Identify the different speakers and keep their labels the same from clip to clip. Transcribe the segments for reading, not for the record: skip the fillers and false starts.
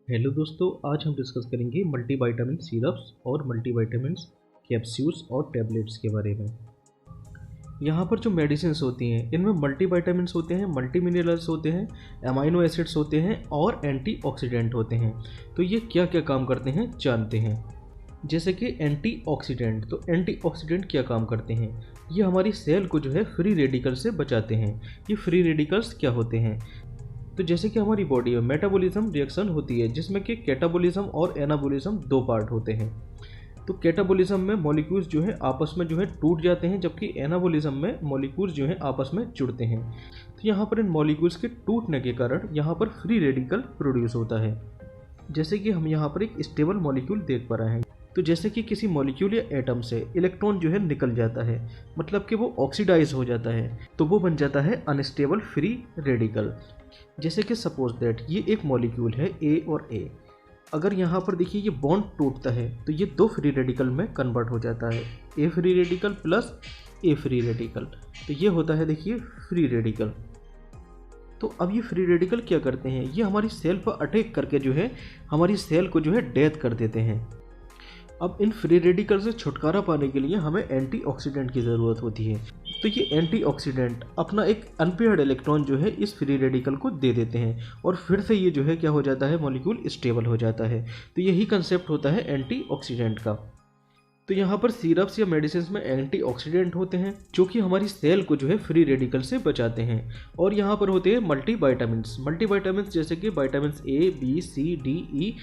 Speaker 1: Hello दोस्तों, आज हम डिस्कस करेंगे मल्टीविटामिन सिरप्स और मल्टीविटामिन कैप्सूल्स और टैबलेट्स के बारे में। यहाँ पर जो मेडिसिन्स होती हैं इनमें मल्टीविटामिन्स होते हैं, मल्टी मिनरल्स होते हैं, अमाइनो एसिड्स होते हैं और एंटीऑक्सीडेंट होते हैं। तो ये क्या क्या काम करते हैं जानते हैं। जैसे कि एंटीऑक्सीडेंट, तो एंटीऑक्सीडेंट क्या काम करते हैं? ये हमारी सेल को जो है फ्री रेडिकल से बचाते हैं। ये फ्री रेडिकल्स क्या होते हैं? तो जैसे कि हमारी बॉडी में मेटाबॉलिज्म रिएक्शन होती है जिसमें कि कैटाबॉलिज्म और एनाबॉलिज्म दो पार्ट होते हैं। तो कैटाबॉलिज्म में मॉलिक्यूल्स जो है आपस में जो है टूट जाते हैं, जबकि एनाबॉलिज्म में मॉलिक्यूल्स जो है आपस में जुड़ते हैं। तो यहाँ पर इन मॉलिक्यूल्स के टूटने के कारण यहाँ पर फ्री रेडिकल प्रोड्यूस होता है। जैसे कि हम यहाँ पर एक स्टेबल मॉलिक्यूल देख पा रहे हैं। तो जैसे कि किसी मॉलिक्यूल या एटम से इलेक्ट्रॉन जो है निकल जाता है, मतलब कि वो ऑक्सीडाइज हो जाता है, तो वो बन जाता है अनस्टेबल फ्री रेडिकल। जैसे कि सपोज दैट ये एक मॉलिक्यूल है ए और ए। अगर यहाँ पर देखिए ये बॉन्ड टूटता है तो ये दो फ्री रेडिकल में कन्वर्ट हो जाता है, ए फ्री रेडिकल प्लस ए फ्री रेडिकल। तो ये होता है देखिए फ्री रेडिकल। तो अब ये फ्री रेडिकल क्या करते हैं? ये हमारी सेल पर अटैक करके जो है हमारी सेल को जो है डेथ कर देते हैं। अब इन फ्री रेडिकल से छुटकारा पाने के लिए हमें एंटीऑक्सीडेंट की ज़रूरत होती है। तो ये एंटीऑक्सीडेंट अपना एक अनपेयर्ड इलेक्ट्रॉन जो है इस फ्री रेडिकल को दे देते हैं और फिर से ये जो है क्या हो जाता है, मॉलिक्यूल स्टेबल हो जाता है। तो यही कंसेप्ट होता है एंटीऑक्सीडेंट का। तो यहाँ पर सिरप्स या मेडिसिन में एंटीऑक्सीडेंट होते हैं जो कि हमारी सेल को जो है फ्री रेडिकल से बचाते हैं। और यहाँ पर होते हैं मल्टीविटामिन्स। मल्टीविटामिन्स जैसे कि vitamin A, B, C, D, E.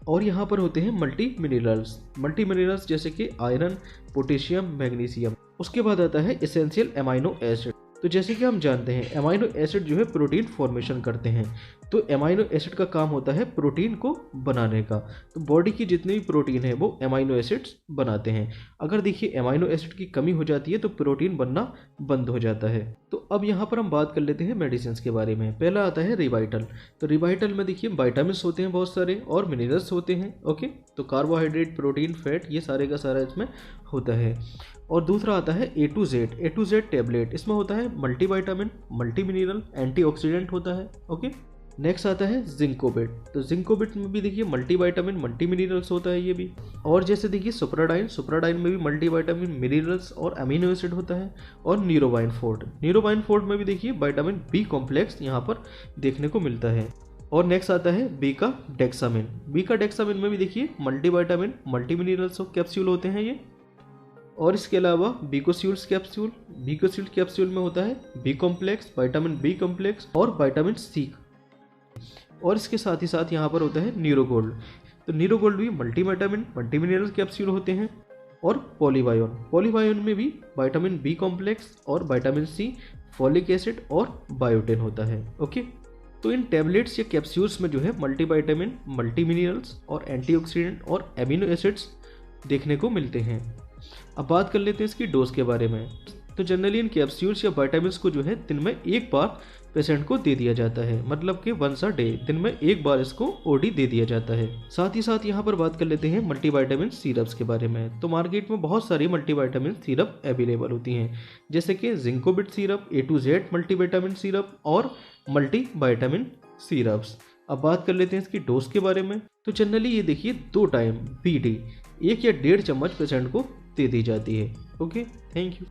Speaker 1: और यहाँ पर होते हैं मल्टी मिनरल्स। मल्टी मिनरल्स जैसे कि आयरन, पोटेशियम, मैग्नीशियम। उसके बाद आता है एसेंशियल अमाइनो एसिड। तो जैसे कि हम जानते हैं अमाइनो एसिड जो है प्रोटीन फॉर्मेशन करते हैं। तो अमाइनो एसिड का काम होता है प्रोटीन को बनाने का। तो बॉडी की जितनी भी प्रोटीन है वो अमाइनो एसिड्स बनाते हैं। अगर देखिए अमाइनो एसिड की कमी हो जाती है तो प्रोटीन बनना बंद हो जाता है। तो अब यहाँ पर हम बात कर लेते हैं मेडिसिन के बारे में। पहला आता है रिवाइटल। तो रिवाइटल में देखिए विटामिन होते हैं बहुत सारे और मिनरल्स होते हैं। ओके, तो कार्बोहाइड्रेट, प्रोटीन, फैट, ये सारे का सारा इसमें होता है। और दूसरा आता है ए टू जेड टैबलेट। इसमें होता है मल्टीविटामिन, मल्टी मिनरल, एंटीऑक्सीडेंट होता है। ओके, नेक्स्ट आता है जिंकोबिट। तो जिंकोबिट में भी देखिए मल्टीविटामिन, मल्टी मिनरल्स होता है ये भी। और जैसे देखिए सुप्राडाइन में भी मल्टीविटामिन, मिनरल्स और अमीनो एसिड होता है। और न्यूरोबाइन फोर्ट में भी देखिए विटामिन बी कॉम्प्लेक्स यहाँ पर देखने को मिलता है। और नेक्स्ट आता है बीका डेक्सामिन में भी देखिए मल्टीविटामिन, मल्टी मिनरल्स कैप्सूल होते हैं ये। और इसके अलावा बीकोस्यूल्स कैप्सूल में होता है B complex, vitamin B complex और विटामिन सी। और इसके साथ ही साथ यहाँ पर होता है न्यूरोगोल्ड। तो न्यूरोगोल्ड भी मल्टीविटामिन, मल्टी मिनरल कैप्सूल होते हैं। और पॉलीवायोन में भी विटामिन बी कॉम्प्लेक्स और विटामिन सी, फॉलिक एसिड और बायोटिन होता है। ओके, तो इन टैबलेट्स या कैप्सूल्स में जो है मल्टीविटामिन, मल्टी मिनरल्स और एंटीऑक्सीडेंट और एमिनो एसिड्स देखने को मिलते हैं। अब बात कर लेते हैं इसकी डोज के बारे में। तो जनरली इन कैप्सूल्स या विटामिन्स को जो है दिन में एक बार पेशेंट को दे दिया जाता है, मतलब कि वंस अ डे, दिन में एक बार इसको ओडी दे दिया जाता है। साथ ही साथ यहाँ पर बात कर लेते हैं मल्टीविटामिन सिरप्स के बारे में। तो मार्केट में बहुत सारी मल्टीविटामिन सिरप अवेलेबल होती हैं, जैसे कि Zincovit syrup, A to Z multivitamin syrup और मल्टीविटामिन सिरप्स। अब बात कर लेते हैं इसकी डोज के बारे में। तो जनरली ये देखिए 2 टाइम BD 1 या 1.5 चम्मच पेशेंट को दे दी जाती है। Okay, thank you.